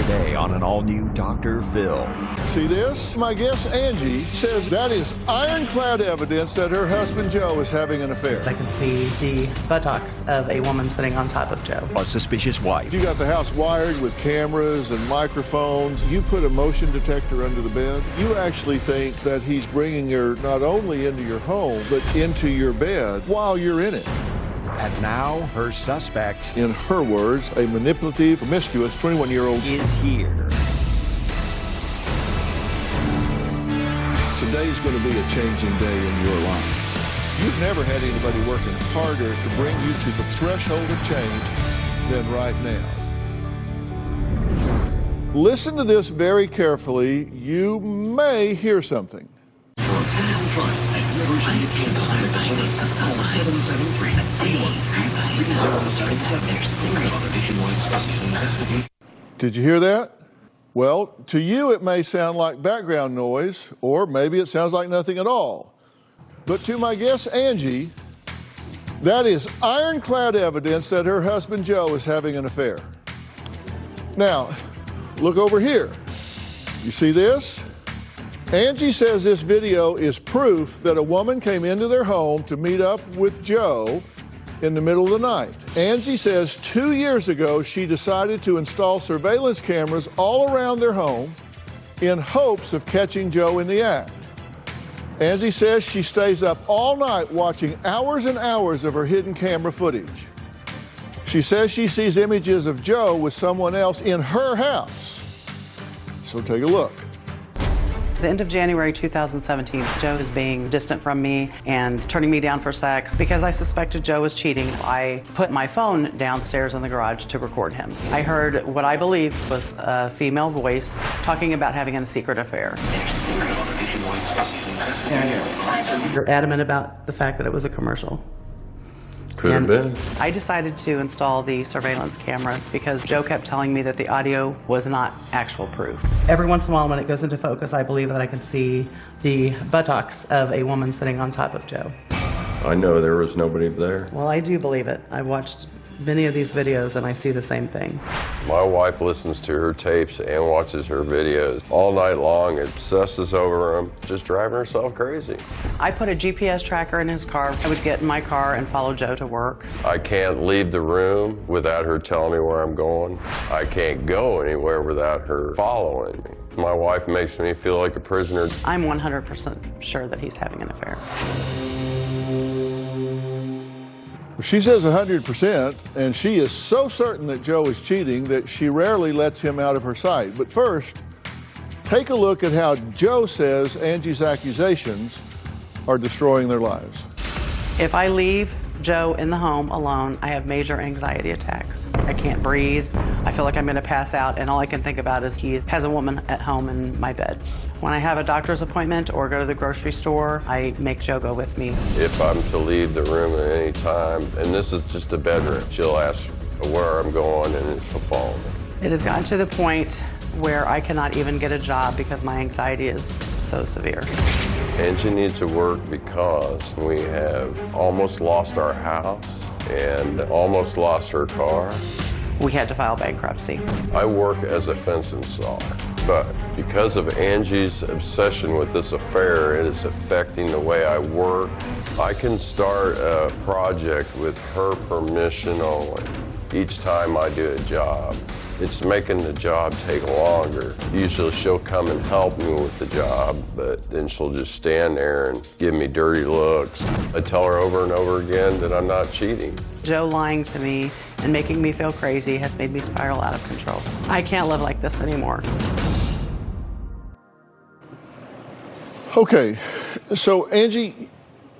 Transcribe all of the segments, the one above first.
today on an all-new Dr. Phil. See this? My guest Angie says that is ironclad evidence that her husband Joe is having an affair. I can see the buttocks of a woman sitting on top of Joe. Our suspicious wife. You got the house wired with cameras and microphones. You put a motion detector under the bed. You actually think that he's bringing her not only into your home, but into your bed while you're in it. And now, her suspect, In her words, a manipulative, promiscuous 21-year-old is here. Today's going to be a changing day in your life. You've never had anybody working harder to bring you to the threshold of change than right now. Listen to this very carefully. You may hear something. Did you hear that? Well, to you it may sound like background noise, or maybe it sounds like nothing at all. But to my guest Angie, that is ironclad evidence that her husband Joe is having an affair. Now, look over here. You see this? Angie says this video is proof that a woman came into their home to meet up with Joe in the middle of the night. Angie says 2 years ago she decided to install surveillance cameras all around their home in hopes of catching Joe in the act. Angie says she stays up all night watching hours and hours of her hidden camera footage. She says she sees images of Joe with someone else in her house. So take a look. At the end of January 2017, Joe is being distant from me and turning me down for sex. Because I suspected Joe was cheating, I put my phone downstairs in the garage to record him. I heard what I believed was a female voice talking about having a secret affair. You're adamant about the fact that it was a commercial. Could have been. I decided to install the surveillance cameras because Joe kept telling me that the audio was not actual proof. Every once in a while when it goes into focus, I believe that I can see the buttocks of a woman sitting on top of Joe. I know there was nobody there. Well, I do believe it. I watched many of these videos and I see the same thing. My wife listens to her tapes and watches her videos all night long, obsesses over them, just driving herself crazy. I put a GPS tracker in his car. I would get in my car and follow Joe to work. I can't leave the room without her telling me where I'm going. I can't go anywhere without her following me. My wife makes me feel like a prisoner. I'm 100% sure that he's having an affair. She says 100%, and she is so certain that Joe is cheating that she rarely lets him out of her sight. But first, take a look at how Joe says Angie's accusations are destroying their lives. If I leave Joe in the home alone, I have major anxiety attacks. I can't breathe. I feel like I'm going to pass out, and all I can think about is he has a woman at home in my bed. When I have a doctor's appointment or go to the grocery store, I make Joe go with me. If I'm to leave the room at any time, and this is just a bedroom, she'll ask where I'm going and she'll follow me. It has gotten to the point where I cannot even get a job because my anxiety is so severe. Angie needs to work because we have almost lost our house and almost lost her car. We had to file bankruptcy. I work as a fence installer, but because of Angie's obsession with this affair, it is affecting the way I work. I can start a project with her permission only each time I do a job. It's making the job take longer. Usually she'll come and help me with the job, but then she'll just stand there and give me dirty looks. I tell her over and over again that I'm not cheating. Joe lying to me and making me feel crazy has made me spiral out of control. I can't live like this anymore. Okay, so Angie,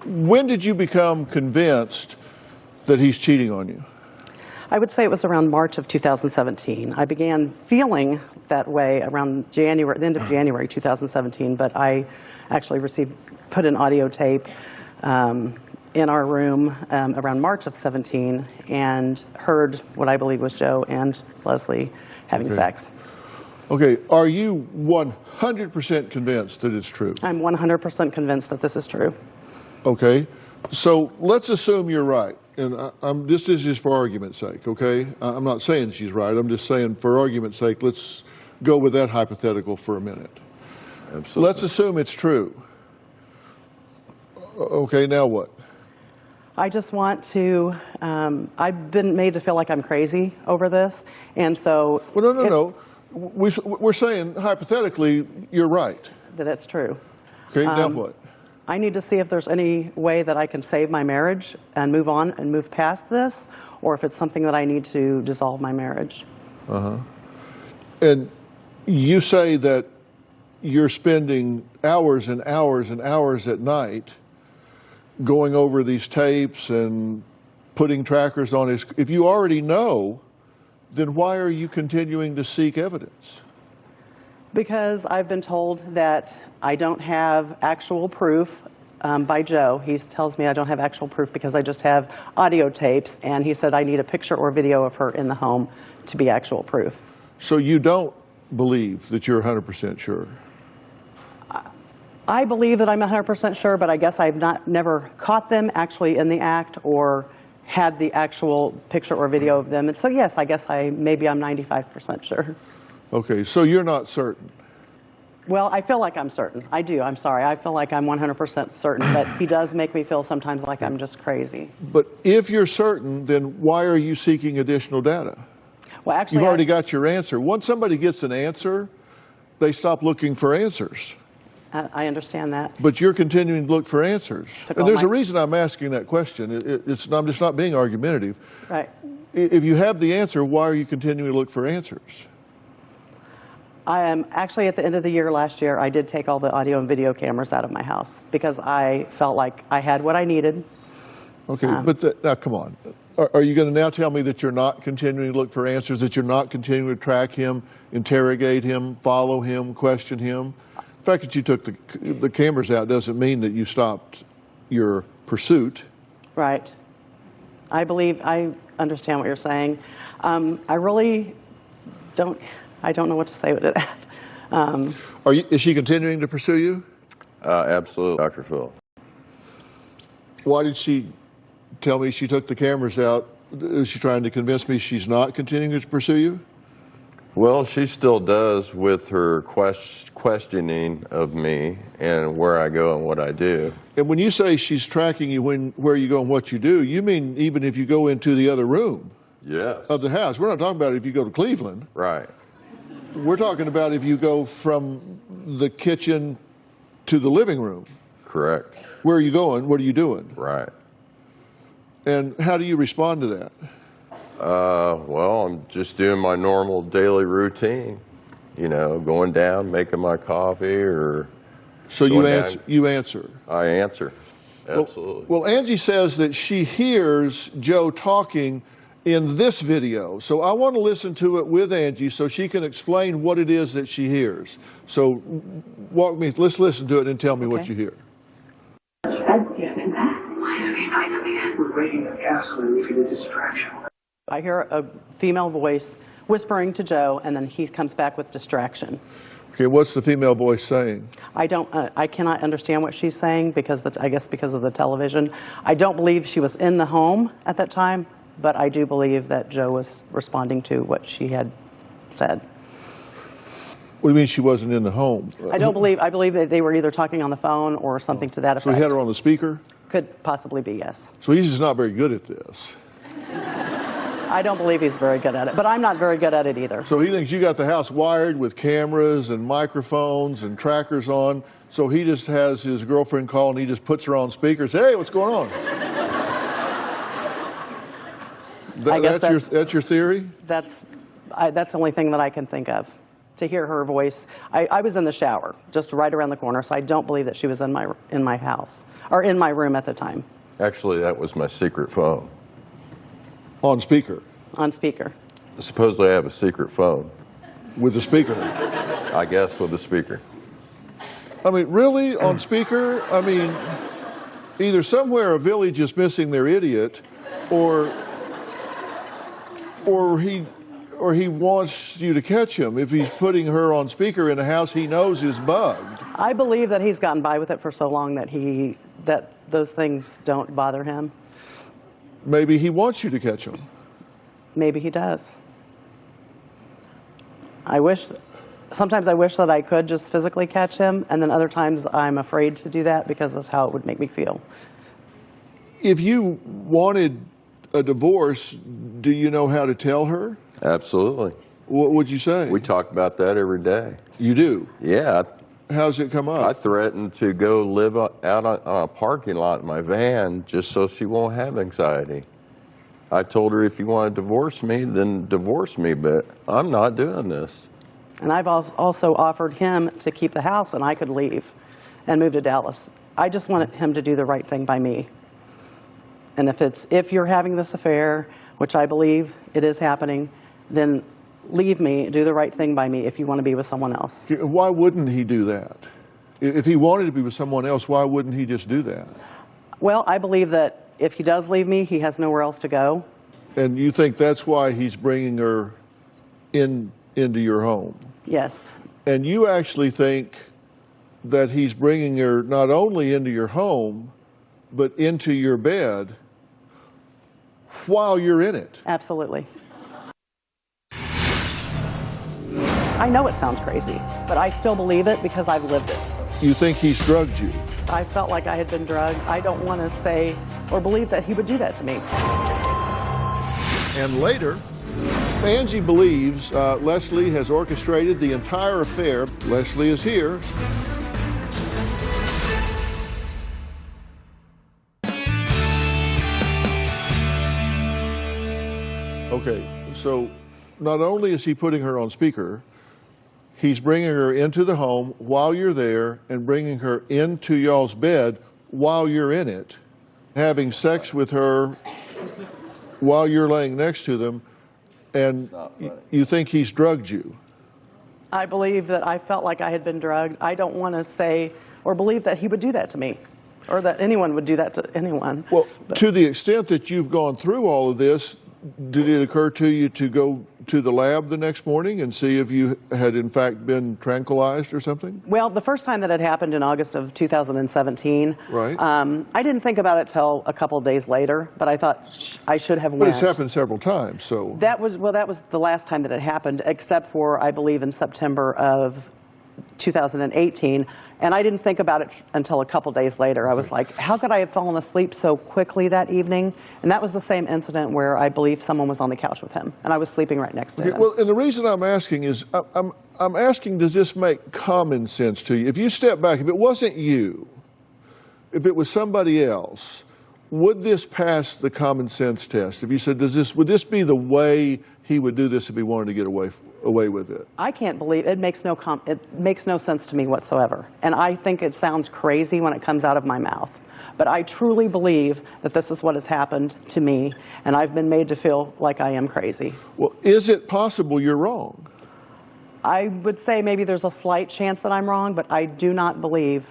when did you become convinced that he's cheating on you? I would say it was around March of 2017. I began feeling that way around January, the end of January 2017, but I actually put an audio tape in our room around March of 17 and heard what I believe was Joe and Leslie having sex. Okay, are you 100% convinced that it's true? I'm 100% convinced that this is true. Okay, so let's assume you're right. And this is just for argument's sake, okay? I'm not saying she's right. I'm just saying for argument's sake, let's go with that hypothetical for a minute. Absolutely. Let's assume it's true. Okay, now what? I just want to, I've been made to feel like I'm crazy over this, and so... Well, no. We're saying, hypothetically, you're right. That it's true. Okay, now what? I need to see if there's any way that I can save my marriage and move on and move past this, or if it's something that I need to dissolve my marriage. And you say that you're spending hours and hours and hours at night going over these tapes and putting trackers on his... If you already know, then why are you continuing to seek evidence? Because I've been told that I don't have actual proof by Joe. He tells me I don't have actual proof because I just have audio tapes, and he said I need a picture or video of her in the home to be actual proof. So you don't believe that you're 100% sure? I believe that I'm 100% sure, but I guess I've never caught them actually in the act or had the actual picture or video of them. And so yes, I guess maybe I'm 95% sure. Okay, so you're not certain? Well, I feel like I'm certain. I do, I'm sorry. I feel like I'm 100% certain, but he does make me feel sometimes like I'm just crazy. But if you're certain, then why are you seeking additional data? Well, actually, You've already got your answer. Once somebody gets an answer, they stop looking for answers. I understand that. But you're continuing to look for answers. Took And all there's a my- reason I'm asking that question. I'm just not being argumentative. Right. If you have the answer, why are you continuing to look for answers? I am actually at the end of the year last year, I did take all the audio and video cameras out of my house because I felt like I had what I needed. Okay, but now come on. Are you going to now tell me that you're not continuing to look for answers, that you're not continuing to track him, interrogate him, follow him, question him? The fact that you took the cameras out doesn't mean that you stopped your pursuit. Right. I understand what you're saying. I really don't know what to say with that. Is she continuing to pursue you? Absolutely, Dr. Phil. Why did she tell me she took the cameras out? Is she trying to convince me she's not continuing to pursue you? Well, she still does with her questioning of me and where I go and what I do. And when you say she's tracking you where you go and what you do, you mean even if you go into the other room Yes. of the house. We're not talking about if you go to Cleveland. Right. We're talking about if you go from the kitchen to the living room. Correct. Where are you going? What are you doing? Right. And how do you respond to that? Well, I'm just doing my normal daily routine, going down, making my coffee, or... So you answer. I answer, absolutely. Well, Angie says that she hears Joe talking in this video. So I want to listen to it with Angie so she can explain what it is that she hears. So let's listen to it and tell me what you hear. Why have you invited me in? We're breaking the castle and leaving a distraction. I hear a female voice whispering to Joe, and then he comes back with distraction. Okay, what's the female voice saying? I cannot understand what she's saying because I guess because of the television. I don't believe she was in the home at that time, but I do believe that Joe was responding to what she had said. What do you mean she wasn't in the home? I believe that they were either talking on the phone or something to that effect. So he had her on the speaker? Could possibly be, yes. So he's just not very good at this. I don't believe he's very good at it, but I'm not very good at it either. So he thinks you got the house wired with cameras and microphones and trackers on, so he just has his girlfriend call and he just puts her on speaker and says, hey, what's going on? That's your theory? That's the only thing that I can think of, to hear her voice. I was in the shower, just right around the corner, so I don't believe that she was in my house, or in my room at the time. Actually, that was my secret phone. On speaker? On speaker. Supposedly I have a secret phone. With the speaker? I guess with the speaker. I mean, really? On speaker? I mean, either somewhere a village is missing their idiot, or he wants you to catch him if he's putting her on speaker in a house he knows is bugged. I believe that he's gotten by with it for so long that those things don't bother him. Maybe he wants you to catch him. Maybe he does. I wish sometimes I wish that I could just physically catch him, and then other times I'm afraid to do that because of how it would make me feel. If you wanted a divorce, do you know how to tell her? Absolutely. What would you say? We talk about that every day. You do? Yeah. How's it come up? I threatened to go live out on a parking lot in my van just so she won't have anxiety. I told her, if you want to divorce me, then divorce me, but I'm not doing this. And I've also offered him to keep the house and I could leave and move to Dallas. I just wanted him to do the right thing by me. And if you're having this affair, which I believe it is happening, then leave me, do the right thing by me if you want to be with someone else. Why wouldn't he do that? If he wanted to be with someone else, why wouldn't he just do that? Well, I believe that if he does leave me, he has nowhere else to go. And you think that's why he's bringing her into your home? Yes. And you actually think that he's bringing her not only into your home, but into your bed while you're in it? Absolutely. I know it sounds crazy, but I still believe it because I've lived it. You think he's drugged you? I felt like I had been drugged. I don't want to say or believe that he would do that to me. And later, Angie believes Leslie has orchestrated the entire affair. Leslie is here. Okay, so not only is he putting her on speaker, he's bringing her into the home while you're there and bringing her into y'all's bed while you're in it, having sex with her while you're laying next to them, and you think he's drugged you. I believe that I felt like I had been drugged. I don't want to say or believe that he would do that to me or that anyone would do that to anyone. Well, to the extent that you've gone through all of this, did it occur to you to go to the lab the next morning and see if you had in fact been tranquilized or something? Well, the first time that it happened in August of 2017, right. I didn't think about it till a couple days later, but I thought I should have went. But it's happened several times, so. That was the last time that it happened, except for, I believe, in September of 2018. And I didn't think about it until a couple days later. I was like, how could I have fallen asleep so quickly that evening? And that was the same incident where I believe someone was on the couch with him, and I was sleeping right next to him. Well, and the reason I'm asking is, I'm asking, does this make common sense to you? If you step back, if it wasn't you, if it was somebody else, would this pass the common sense test? If you said, would this be the way he would do this if he wanted to get away with it? I can't believe it. It makes no sense to me whatsoever. And I think it sounds crazy when it comes out of my mouth. But I truly believe that this is what has happened to me, and I've been made to feel like I am crazy. Well, is it possible you're wrong? I would say maybe there's a slight chance that I'm wrong, but I do not believe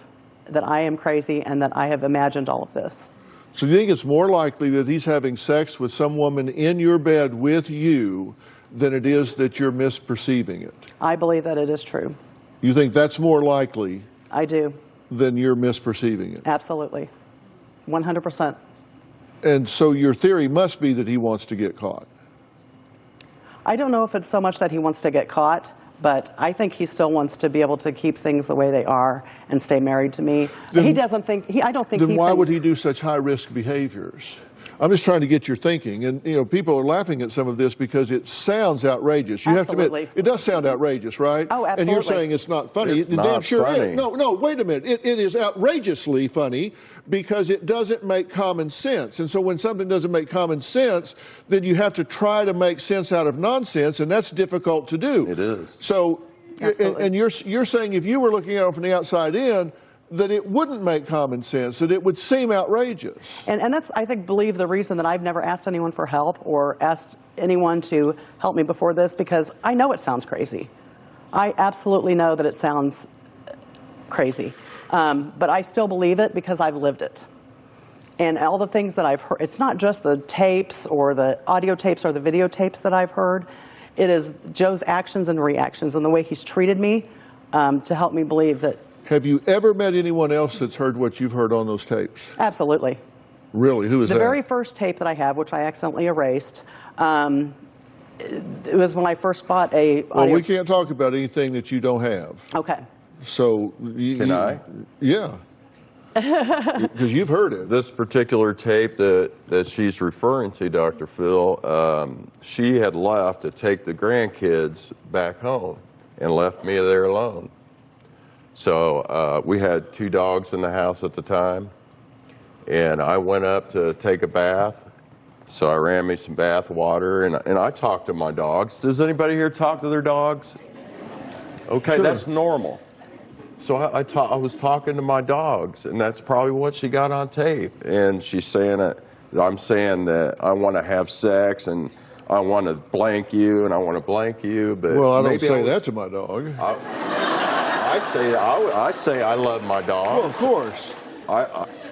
that I am crazy and that I have imagined all of this. So do you think it's more likely that he's having sex with some woman in your bed with you than it is that you're misperceiving it? I believe that it is true. You think that's more likely? I do. Than you're misperceiving it? Absolutely. 100%. And so your theory must be that he wants to get caught. I don't know if it's so much that he wants to get caught, but I think he still wants to be able to keep things the way they are and stay married to me. He doesn't think, I don't think he Then why would he do such high-risk behaviors? I'm just trying to get your thinking. And, you know, people are laughing at some of this because it sounds outrageous. You have to admit, it does sound outrageous, right? Oh, absolutely. And you're saying it's not funny. It's It not damn sure funny. is. No, wait a minute. It is outrageously funny because it doesn't make common sense. And so when something doesn't make common sense, then you have to try to make sense out of nonsense, and that's difficult to do. It is. So, and you're saying if you were looking at it from the outside in, that it wouldn't make common sense, that it would seem outrageous. And that's, I think, believe the reason that I've never asked anyone for help or asked anyone to help me before this, because I know it sounds crazy. I absolutely know that it sounds crazy. But I still believe it because I've lived it. And all the things that I've heard, it's not just the tapes or the audio tapes or the videotapes that I've heard. It is Joe's actions and reactions and the way he's treated me to help me believe that. Have you ever met anyone else that's heard what you've heard on those tapes? Absolutely. Really? Who is that? The very first tape that I have, which I accidentally erased, It was when I first bought a Well, audio. we can't talk about anything that you don't have. Okay. So Can I? Yeah. Because you've heard it. This particular tape that she's referring to, Dr. Phil, she had left to take the grandkids back home and left me there alone. So we had 2 dogs in the house at the time, and I went up to take a bath. So I ran me some bath water, and I talked to my dogs. Does anybody here talk to their dogs? Okay, Sure. That's normal. So I was talking to my dogs, and that's probably what she got on tape. And she's saying that I'm saying that I want to have sex, and I want to blank you, and I want to blank you. But Well, I don't maybe say that to my dog. I say I love my dog. Well, of course.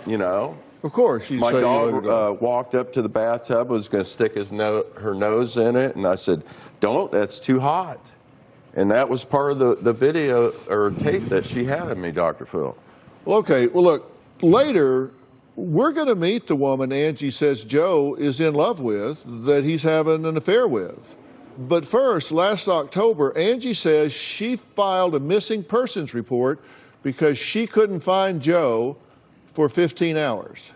You know. Of course. You My say you love your dog walked up to the bathtub, was going to stick her nose in it, and I said, "Don't. That's too hot." And that was part of the video or tape that she had of me, Dr. Phil. Well, okay. Well, look, later, we're going to meet the woman Angie says Joe is in love with, that he's having an affair with. But first, last October, Angie says she filed a missing persons report because she couldn't find Joe for 15 hours.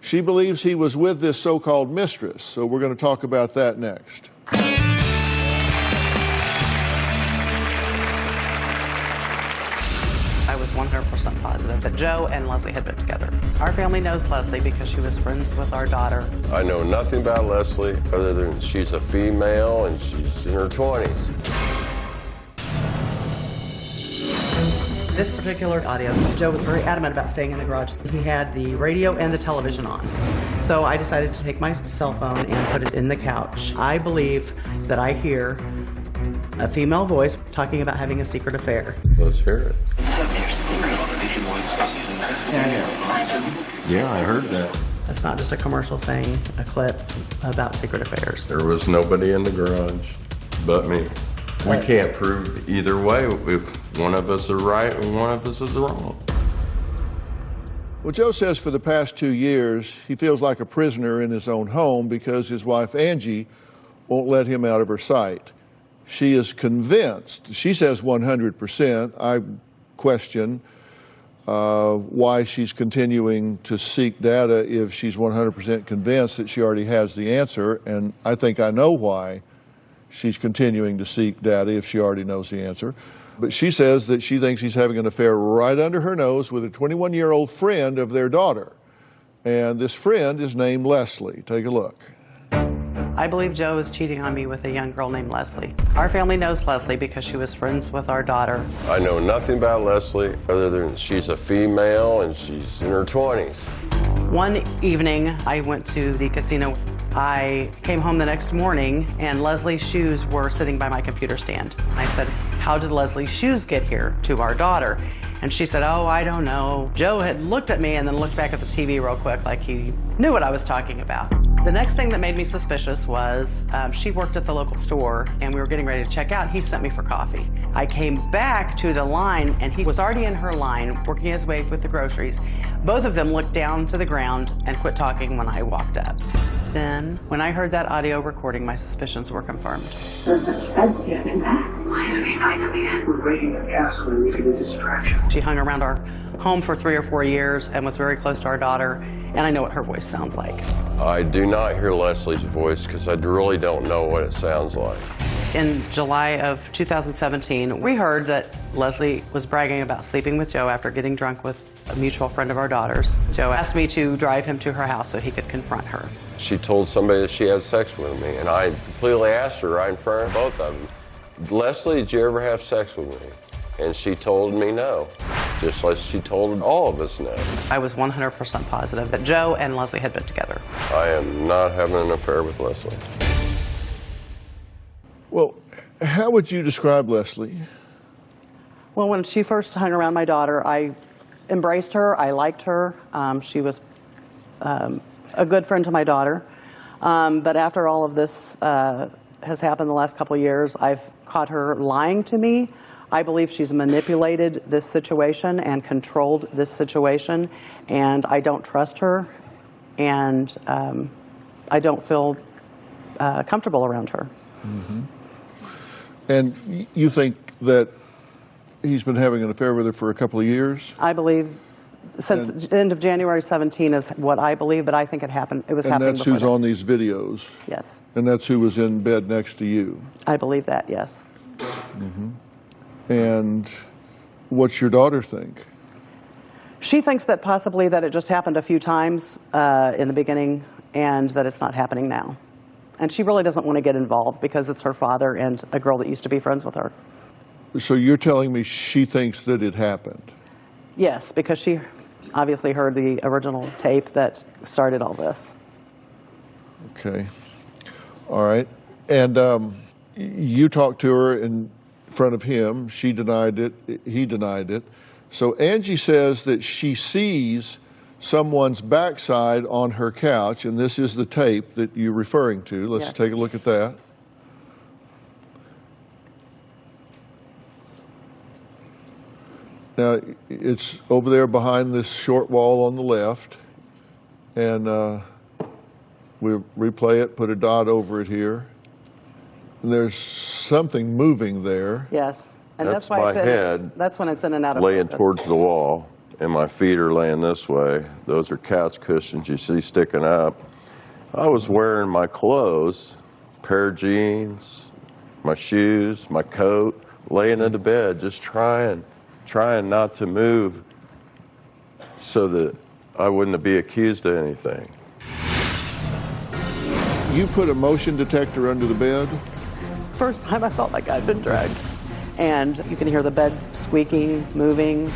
She believes he was with this so-called mistress. So we're going to talk about that next. I was 100% positive that Joe and Leslie had been together. Our family knows Leslie because she was friends with our daughter. I know nothing about Leslie other than she's a female and she's in her 20s. This particular audio, Joe was very adamant about staying in the garage. He had the radio and the television on. So I decided to take my cell phone and put it in the couch. I believe that I hear a female voice talking about having a secret affair. Let's hear it. Yeah, I heard that. It's not just a commercial saying a clip about secret affairs. There was nobody in the garage but me. We can't prove either way if one of us is right and one of us is wrong. Well, Joe says for the past 2 years, he feels like a prisoner in his own home because his wife, Angie, won't let him out of her sight. She is convinced, she says 100%, I question why she's continuing to seek data if she's 100% convinced that she already has the answer, and I think I know why she's continuing to seek data if she already knows the answer. But she says that she thinks he's having an affair right under her nose with a 21-year-old friend of their daughter. And this friend is named Leslie. Take a look. I believe Joe is cheating on me with a young girl named Leslie. Our family knows Leslie because she was friends with our daughter. I know nothing about Leslie other than she's a female and she's in her 20s. One evening, I went to the casino. I came home the next morning and Leslie's shoes were sitting by my computer stand. I said, "How did Leslie's shoes get here?" to our daughter. And she said, "Oh, I don't know." Joe had looked at me and then looked back at the TV real quick like he knew what I was talking about. The next thing that made me suspicious was she worked at the local store and we were getting ready to check out. He sent me for coffee. I came back to the line and he was already in her line working his way with the groceries. Both of them looked down to the ground and quit talking when I walked up. Then, when I heard that audio recording, my suspicions were confirmed. That's getting back. Why did we fight them again? We're raiding the castle and we could be a distraction. She hung around our home for 3 or 4 years and was very close to our daughter, and I know what her voice sounds like. I do not hear Leslie's voice because I really don't know what it sounds like. In July of 2017, we heard that Leslie was bragging about sleeping with Joe after getting drunk with a mutual friend of our daughter's. Joe asked me to drive him to her house so he could confront her. She told somebody that she had sex with me, and I completely asked her right in front of both of them, "Leslie, did you ever have sex with me?" And she told me no, just like she told all of us no. I was 100% positive that Joe and Leslie had been together. I am not having an affair with Leslie. Well, how would you describe Leslie? Well, when she first hung around my daughter, I embraced her. I liked her. She was a good friend to my daughter. But after all of this has happened the last couple of years, I've caught her lying to me. I believe she's manipulated this situation and controlled this situation, and I don't trust her, and I don't feel comfortable around her. And you think that he's been having an affair with her for a couple of years? I believe since the end of January 17 is what I believe, but I think it happened. It was And happening that's before who's that. on these videos? Yes. And that's who was in bed next to you? I believe that, yes. And what's your daughter think? She thinks that possibly that it just happened a few times in the beginning and that it's not happening now. And she really doesn't want to get involved because it's her father and a girl that used to be friends with her. So you're telling me she thinks that it happened? Yes, because she obviously heard the original tape that started all this. Okay. All right. And you talked to her in front of him. She denied it. He denied it. So Angie says that she sees someone's backside on her couch, and this is the tape that you're referring to. Let's Yes. take a look at that. Now, it's over there behind this short wall on the left, and we'll replay it, put a dot over it here. And there's something moving there. Yes. And That's why my it's in, head that's when it's in and out of laying focus. towards the wall, and my feet are laying this way. Those are couch cushions you see sticking up. I was wearing my clothes, pair of jeans, my shoes, my coat, laying in the bed, just trying not to move so that I wouldn't be accused of anything. You put a motion detector under the bed? First time I felt like I'd been dragged. And you can hear the bed squeaking, moving.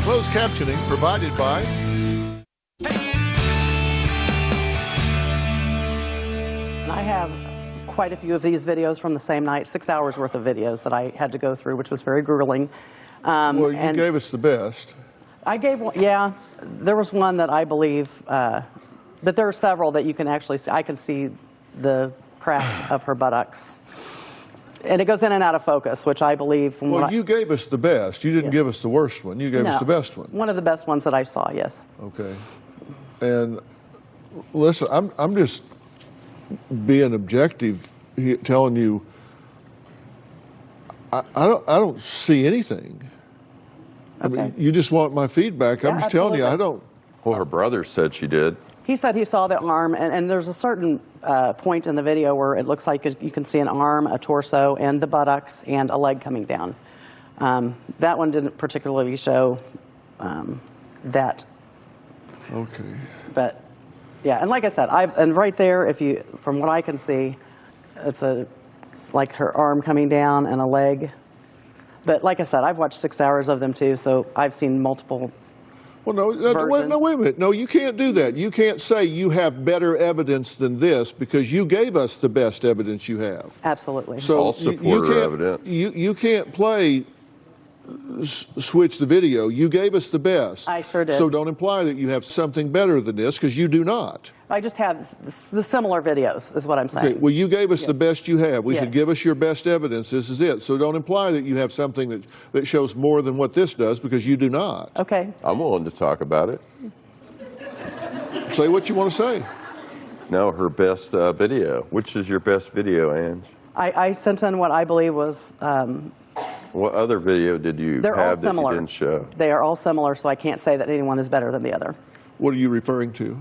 Closed captioning provided by And I have quite a few of these videos from the same night, 6 hours worth of videos that I had to go through, which was very grueling. Well, you and gave us the best. I gave one, yeah, there was one that I believe, but there are several that you can actually see. I can see the crack of her buttocks. And it goes in and out of focus, which I believe. From Well, what you gave us the best. You didn't give us the worst one. You gave us No, the best one. One of the best ones that I saw, yes. Okay. And listen, I'm just being objective, telling you, I don't see anything. I Okay. mean, you just want my feedback. I'm Yeah, just telling you, I absolutely. don't. Well, her brother said she did. He said he saw the arm, and there's a certain point in the video where it looks like you can see an arm, a torso, and the buttocks, and a leg coming down. That one didn't particularly show that, Okay. but yeah. And like I said, and right there, from what I can see, it's like her arm coming down and a leg. But like I said, I've watched 6 hours of them too, so I've seen multiple. Well, no, wait a minute. No, you can't do that. You can't say you have better evidence than this because you gave us the best evidence you have. Absolutely. So I'll support her evidence. You can't play switch the video. You gave us the best. I sure did. So don't imply that you have something better than this because you do not. I just have the similar videos, is what I'm saying. Okay, well, you gave us the best you have. We Yes. said, give us your best evidence. This is it. So don't imply that you have something that shows more than what this does because you do not. Okay. I'm willing to talk about it. Say what you want to say. No, her best video. Which is your best video, Ange? I sent in what I believe was, What other video did you they're all have that you similar. didn't show? They are all similar, so I can't say that anyone is better than the other. What are you referring to?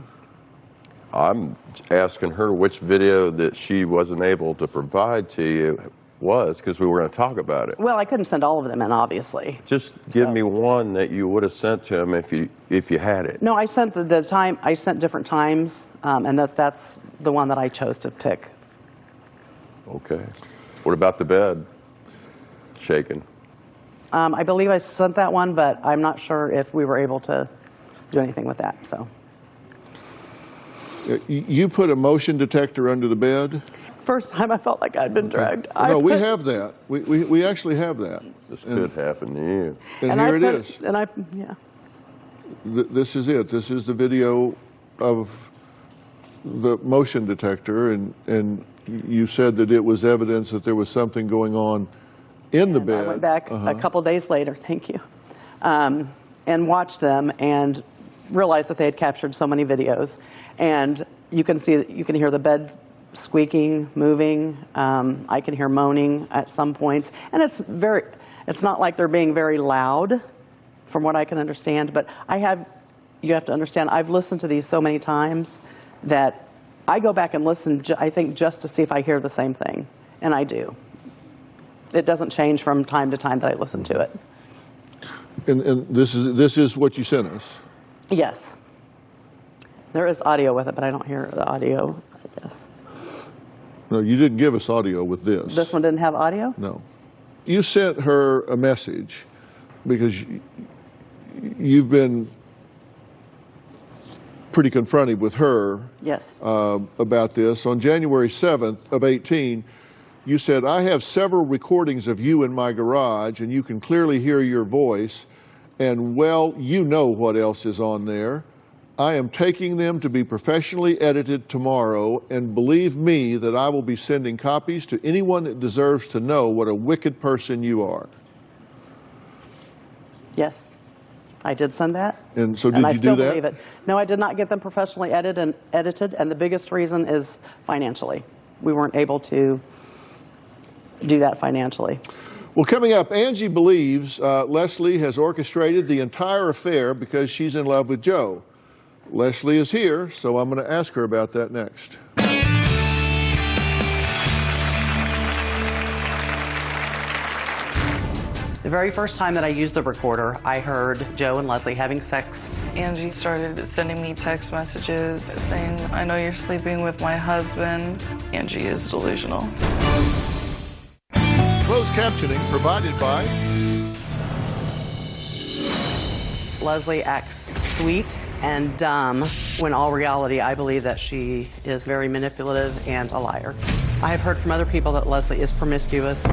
I'm asking her which video that she wasn't able to provide to you was, because we were going to talk about it. Well, I couldn't send all of them in, obviously. Just give me one that you would have sent to him if you had it. No, I sent the time. I sent different times, and that's the one that I chose to pick. Okay. What about the bed shaking? I believe I sent that one, but I'm not sure if we were able to do anything with that. So You put a motion detector under the bed? first time I felt like I'd been dragged. No, we have that. We actually have that. This could happen to you. And here it is. And yeah. This is it. This is the video of the motion detector, and you said that it was evidence that there was something going on in the bed. I went back a couple days later, thank you, and watched them and realized that they had captured so many videos. And you can hear the bed squeaking, moving. I can hear moaning at some points. And it's not like they're being very loud, from what I can understand. But you have to understand, I've listened to these so many times that I go back and listen, I think, just to see if I hear the same thing. And I do. It doesn't change from time to time that I listen to it. And this is what you sent us? Yes. There is audio with it, but I don't hear the audio, I guess. No, you didn't give us audio with this. This one didn't have audio? No. You sent her a message because you've been pretty confronted with her. Yes. About this. On January 7th of 18, you said, I have several recordings of you in my garage, and you can clearly hear your voice, and well, you know what else is on there. I am taking them to be professionally edited tomorrow, and believe me that I will be sending copies to anyone that deserves to know what a wicked person you are. Yes, I did send that. And so did and I you still do that? believe it. No, I did not get them professionally edited, and the biggest reason is financially. We weren't able to do that financially. Well, coming up, Angie believes Leslie has orchestrated the entire affair because she's in love with Joe. Leslie is here, so I'm going to ask her about that next. The very first time that I used the recorder, I heard Joe and Leslie having sex. Angie started sending me text messages saying, I know you're sleeping with my husband. Angie is delusional. Closed captioning provided by... Leslie acts sweet and dumb, when all reality, I believe that she is very manipulative and a liar. I have heard from other people that Leslie is promiscuous.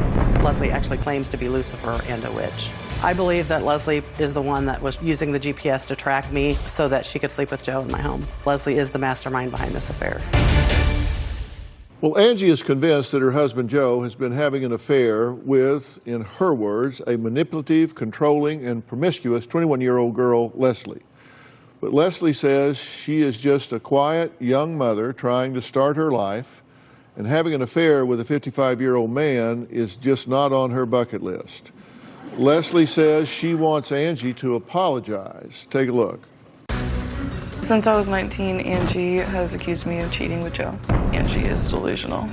Leslie actually claims to be Lucifer and a witch. I believe that Leslie is the one that was using the GPS to track me so that she could sleep with Joe in my home. Leslie is the mastermind behind this affair. Well, Angie is convinced that her husband Joe has been having an affair with, in her words, a manipulative, controlling, and promiscuous 21-year-old girl, Leslie. But Leslie says she is just a quiet young mother trying to start her life, and having an affair with a 55-year-old man is just not on her bucket list. Leslie says she wants Angie to apologize. Take a look. Since I was 19, Angie has accused me of cheating with Joe. Angie is delusional.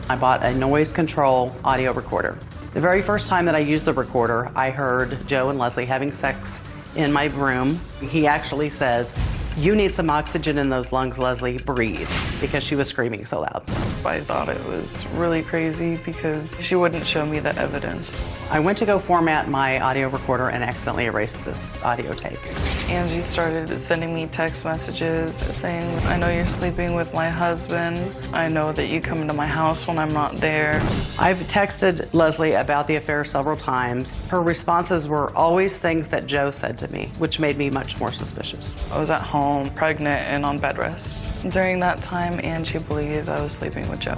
I bought a noise control audio recorder. The very first time that I used the recorder, I heard Joe and Leslie having sex in my room. He actually says, "You need some oxygen in those lungs, Leslie, breathe," because she was screaming so loud. I thought it was really crazy because she wouldn't show me the evidence. I went to go format my audio recorder and accidentally erased this audio tape. Angie started sending me text messages saying, I know you're sleeping with my husband. I know that you come into my house when I'm not there. I've texted Leslie about the affair several times. Her responses were always things that Joe said to me, which made me much more suspicious. I was at home, pregnant and on bed rest. During that time, Angie believed I was sleeping with Joe.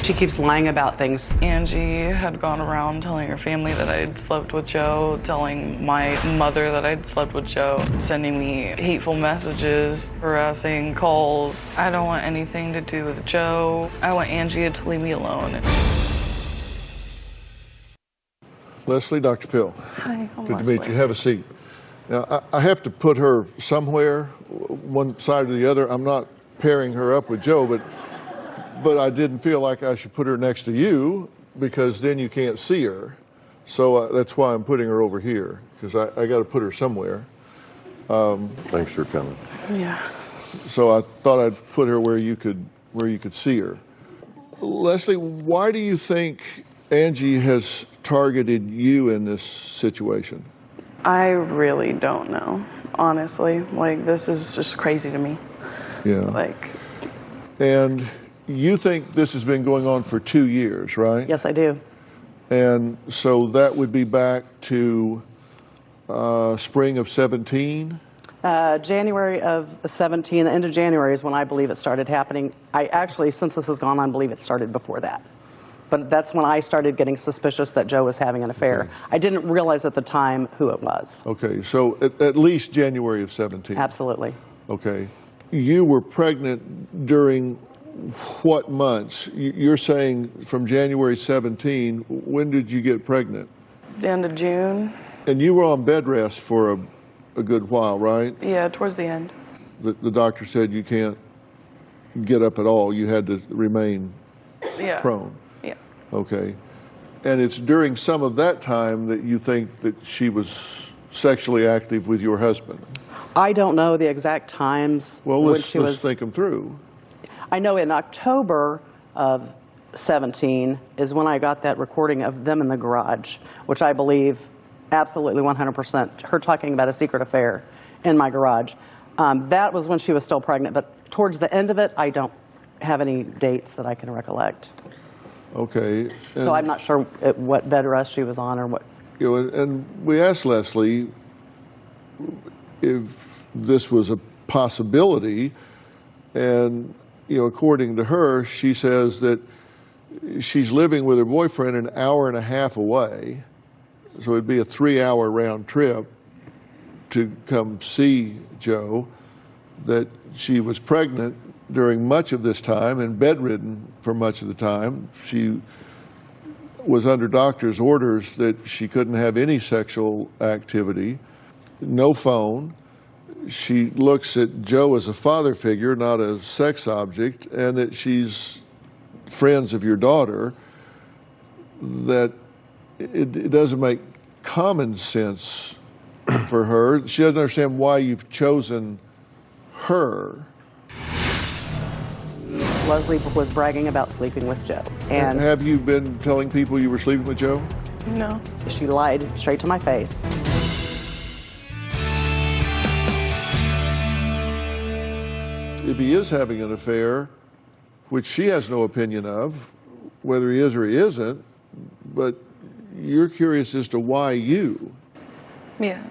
She keeps lying about things. Angie had gone around telling her family that I'd slept with Joe, telling my mother that I'd slept with Joe, sending me hateful messages, harassing calls. I don't want anything to do with Joe. I want Angie to leave me alone. Leslie, Dr. Phil. Hi, I'm Good to Leslie. meet you. Have a seat. Now, I have to put her somewhere, one side or the other. I'm not pairing her up with Joe, but I didn't feel like I should put her next to you because then you can't see her. So that's why I'm putting her over here, because I got to put her somewhere. Thanks for coming. Yeah. So I thought I'd put her where you could see her. Leslie, why do you think Angie has targeted you in this situation? I really don't know, honestly. Like, this is just crazy to me. Yeah. Like, and you think this has been going on for 2 years, right? Yes, I do. And so that would be back to spring of 17? January of 17, the end of January is when I believe it started happening. I actually, since this has gone on, believe it started before that. But that's when I started getting suspicious that Joe was having an affair. Okay. I didn't realize at the time who it was. Okay, so at least January of 17? Absolutely. Okay. You were pregnant during what months? You're saying from January 17, when did you get pregnant? The end of June. And you were on bed rest for a good while, right? Yeah, towards the end. The doctor said you can't get up at all. You had to remain Yeah. prone. Yeah. Okay. And it's during some of that time that you think that she was sexually active with your husband. I don't know the exact times Well, when let's she was. think them through. I know in October of 17 is when I got that recording of them in the garage, which I believe absolutely 100% her talking about a secret affair in my garage. That was when she was still pregnant, but towards the end of it, I don't have any dates that I can recollect. Okay. So I'm not sure what bed rest she was on or what. You know, and we asked Leslie if this was a possibility, and you know, according to her, she says that she's living with her boyfriend an hour and a half away, so it'd be a 3-hour round trip to come see Joe, that she was pregnant during much of this time and bedridden for much of the time. She was under doctor's orders that she couldn't have any sexual activity, no phone. She looks at Joe as a father figure, not a sex object, and that she's friends of your daughter, that it doesn't make common sense for her. She doesn't understand why you've chosen her. Leslie was bragging about sleeping with Joe. And Have you been telling people you were sleeping with Joe? No. she lied straight to my face. If he is having an affair, which she has no opinion of, whether he is or he isn't, but you're curious as to why you. Yeah.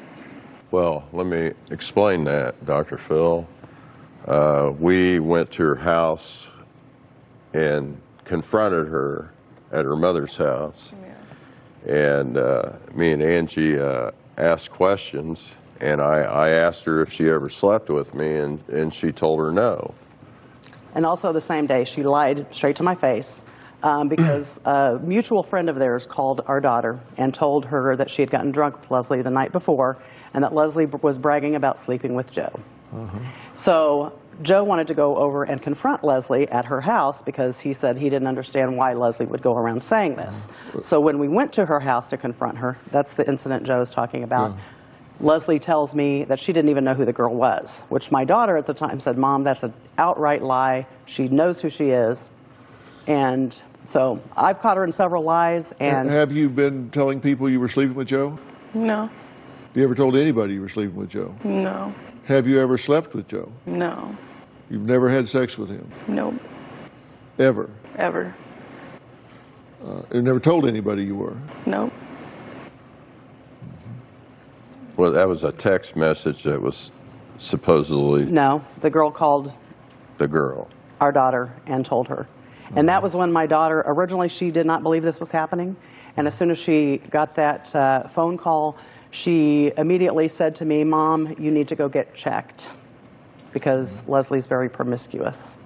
Well, let me explain that, Dr. Phil. We went to her house and confronted her at her mother's house. Yeah. And me and Angie asked questions, and I asked her if she ever slept with me, and she told her no. And also the same day, she lied straight to my face because a mutual friend of theirs called our daughter and told her that she had gotten drunk with Leslie the night before and that Leslie was bragging about sleeping with Joe. So Joe wanted to go over and confront Leslie at her house because he said he didn't understand why Leslie would go around saying this. So when we went to her house to confront her, that's the incident Joe is talking about, Leslie tells me that she didn't even know who the girl was, which my daughter at the time said, "Mom, that's an outright lie. She knows who she is." And so I've caught her in several lies. And Have you been telling people you were sleeping with Joe? No. You ever told anybody you were sleeping with Joe? No. Have you ever slept with Joe? No. You've never had sex with him? Nope. Ever? Ever. You never told anybody you were? Nope. Well, that was a text message that was supposedly no, the girl called the girl. our daughter and told her. And that was when my daughter, originally she did not believe this was happening. And as soon as she got that phone call, she immediately said to me, "Mom, you need to go get checked because Leslie's very promiscuous."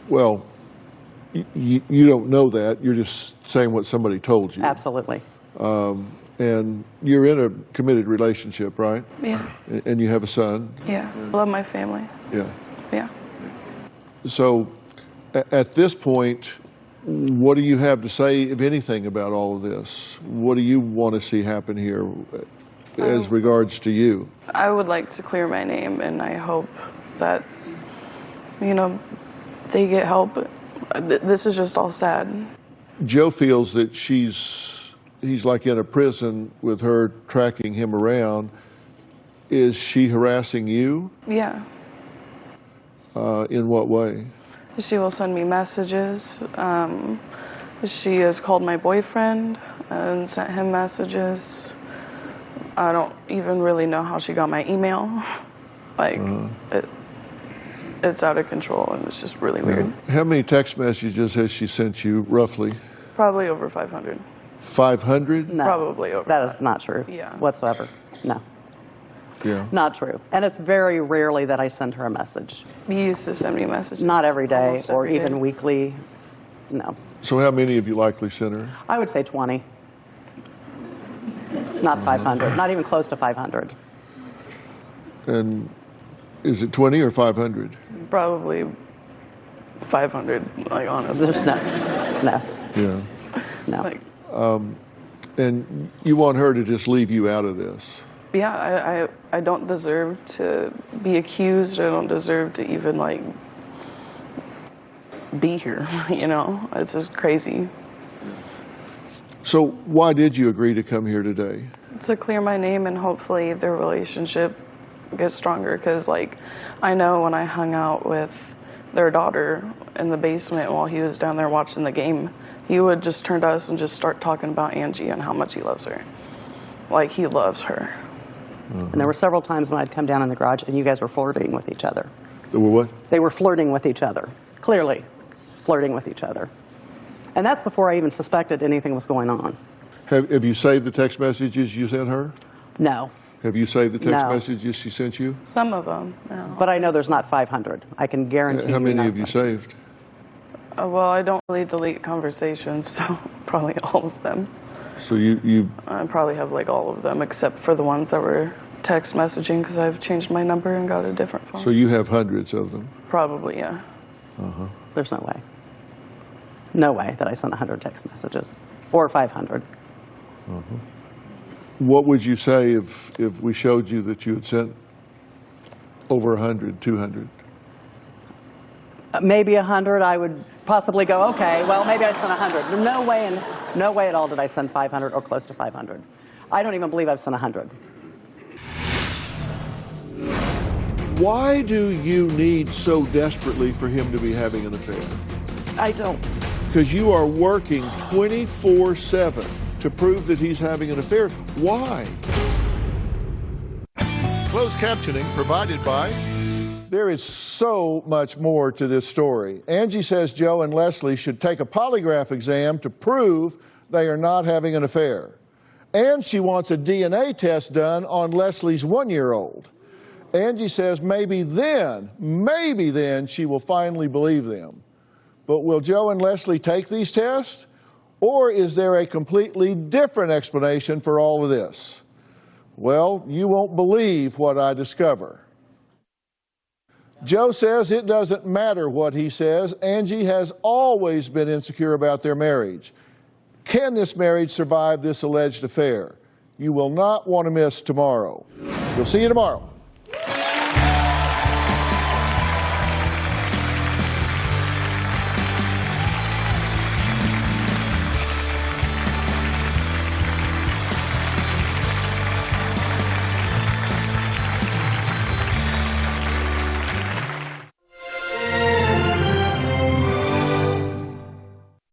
Well, you don't know that. You're just saying what somebody told you. Absolutely. And you're in a committed relationship, right? Yeah. And you have a son? Yeah. Love my family. Yeah. Yeah. So at this point, what do you have to say, if anything, about all of this? What do you want to see happen here as regards to you? I would like to clear my name, and I hope that, you know, they get help. This is just all sad. Joe feels that he's like in a prison with her tracking him around. Is she harassing you? Yeah. In what way? She will send me messages. She has called my boyfriend and sent him messages. I don't even really know how she got my email. Like, it's out of control, and it's just really weird. How many text messages has she sent you, roughly? Probably over 500. 500? No, Probably over that that. is not true Yeah. whatsoever. No. Yeah. Not true. And it's very rarely that I send her a message. You used to send me messages. Not every day Almost or every even day. weekly. No. So how many have you likely sent her? I would say 20. Not 500. Not even close to 500. And is it 20 or 500? Probably 500, like, honestly. There's no. Yeah. No. Like, And you want her to just leave you out of this? yeah, I don't deserve to be accused. I don't deserve to even, like, be here, you know? It's just crazy. So why did you agree to come here today? To clear my name and hopefully their relationship gets stronger, because, like, I know when I hung out with their daughter in the basement while he was down there watching the game, he would just turn to us and just start talking about Angie and how much he loves her. Like, he loves her. And there were several times when I'd come down in the garage and you guys were flirting with each other. Well, what? They were flirting with each other. Clearly flirting with each other. And that's before I even suspected anything was going on. Have you saved the text messages you sent her? No. Have you saved the text No. messages she sent you? Some of them, no. But I know there's not 500. I can guarantee How you many not have you 500. saved? Well, I don't really delete conversations, so probably all of them. So you I probably have, like, all of them except for the ones that were text messaging, because I've changed my number and got a different phone. so you have hundreds of them. Probably, yeah. There's no way. No way that I sent 100 text messages. Or 500. What would you say if we showed you that you had sent over 100, 200? Maybe 100, I would possibly go, okay, well, maybe I sent 100. No way at all did I send 500 or close to 500. I don't even believe I've sent 100. Why do you need so desperately for him to be having an affair? I don't. Because you are working 24/7 to prove that he's having an affair. Why? Closed captioning provided by... There is so much more to this story. Angie says Joe and Leslie should take a polygraph exam to prove they are not having an affair. And she wants a DNA test done on Leslie's 1-year-old. Angie says maybe then she will finally believe them. But will Joe and Leslie take these tests? Or is there a completely different explanation for all of this? Well, you won't believe what I discover. Joe says it doesn't matter what he says. Angie has always been insecure about their marriage. Can this marriage survive this alleged affair? You will not want to miss tomorrow. We'll see you tomorrow.